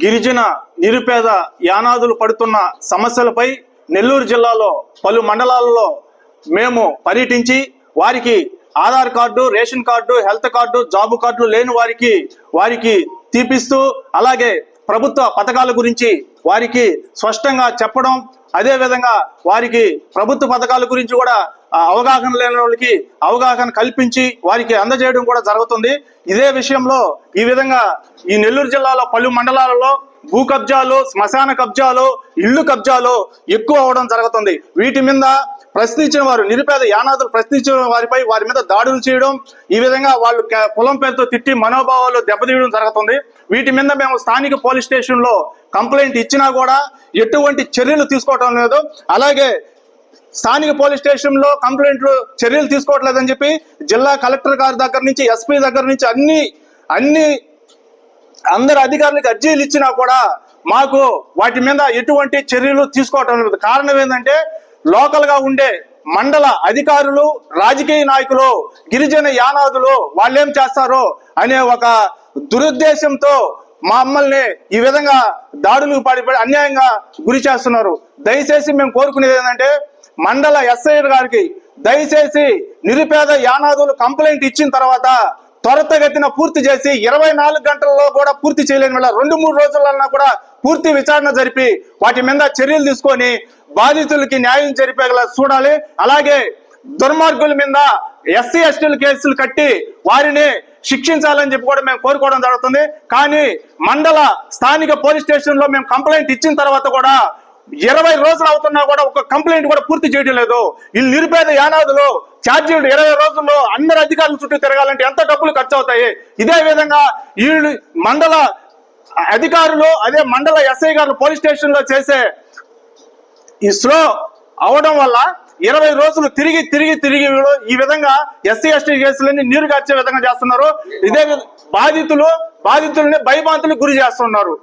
గిరిజన నిరుపేద యానాదులు పడుతున్న సమస్యలపై నెల్లూరు జిల్లాలో పలు మండలాలలో మేము పర్యటించి వారికి Aadhaar card, ration card, health card, job కార్డులు లేని వారికి తీపిస్తూ అలాగే ప్రభుత్వ పథకాల గురించి వారికి స్పష్టంగా చెప్పడం, అదే విధంగా వారికి ప్రభుత్వ పథకాల గురించి కూడా అవగాహన లేని వాళ్ళకి అవగాహన కల్పించి వారికి అందజేయడం కూడా జరుగుతుంది. ఇదే విషయంలో ఈ విధంగా ఈ నెల్లూరు జిల్లాలో పలు మండలాలలో భూ కబ్జాలు, శ్మశాన కబ్జాలు, ఇళ్లు కబ్జాలు ఎక్కువ అవడం జరుగుతుంది. వీటి మీద ప్రశ్నించిన వారు, నిరుపేద యానాదులు ప్రశ్నించిన వారి మీద దాడులు చేయడం, ఈ విధంగా వాళ్ళు కులం పేరుతో తిట్టి మనోభావాలు దెబ్బతీయడం జరుగుతుంది. వీటి మీద మేము స్థానిక పోలీస్ స్టేషన్ లో కంప్లైంట్ ఇచ్చినా కూడా ఎటువంటి చర్యలు తీసుకోవటం లేదు. అలాగే స్థానిక పోలీస్ స్టేషన్ లో కంప్లైంట్లు చర్యలు తీసుకోవట్లేదని చెప్పి జిల్లా కలెక్టర్ గారి దగ్గర నుంచి, ఎస్పీ దగ్గర నుంచి అందరు అధికారులకు అర్జీలు ఇచ్చినా కూడా మాకు వాటి మీద ఎటువంటి చర్యలు తీసుకోవటం లేదు. కారణం ఏంటంటే లోకల్ గా ఉండే మండల అధికారులు, రాజకీయ నాయకులు, గిరిజన యానాదులు వాళ్ళేం చేస్తారో అనే ఒక దురుద్దేశంతో మమ్మల్ని ఈ విధంగా దాడులకు పడి అన్యాయంగా గురి చేస్తున్నారు. దయచేసి మేము కోరుకునేది ఏంటంటే మండల ఎస్ఐ గారికి దయచేసి నిరుపేద యానాదులు కంప్లైంట్ ఇచ్చిన తర్వాత త్వరితగతిన పూర్తి చేసి 24 గంటల్లో కూడా పూర్తి చేయలేని వల్ల 2-3 రోజులన్నా కూడా పూర్తి విచారణ జరిపి వాటి మీద చర్యలు తీసుకొని బాధితులకి న్యాయం జరిపేలా చూడాలి. అలాగే దుర్మార్గుల మీద ఎస్సీ ఎస్టీల కేసులు కట్టి వారిని శిక్షించాలని చెప్పి కూడా మేము కోరుకోవడం జరుగుతుంది. కానీ మండల స్థానిక పోలీస్ స్టేషన్ లో మేము కంప్లైంట్ ఇచ్చిన తర్వాత కూడా 20 రోజులు అవుతున్నా కూడా ఒక కంప్లైంట్ కూడా పూర్తి చేయడం లేదు. వీళ్ళు నిరుపేద యానాదులు ఛార్జీలు 20 రోజుల్లో అందరు అధికారుల చుట్టూ తిరగాలంటే ఎంత డబ్బులు ఖర్చు అవుతాయి. ఇదే విధంగా వీళ్ళు మండల అధికారులు, అదే మండల ఎస్ఐ గారు పోలీస్ స్టేషన్ లో చేసే ఈ స్లో అవడం వల్ల 20 రోజులు తిరిగి ఈ విధంగా ఎస్సీ ఎస్టీ కేసులన్నీ నీరు కార్చే విధంగా చేస్తున్నారు. ఇదే బాధితుల్ని భయభ్రాంతులకు గురి చేస్తున్నారు.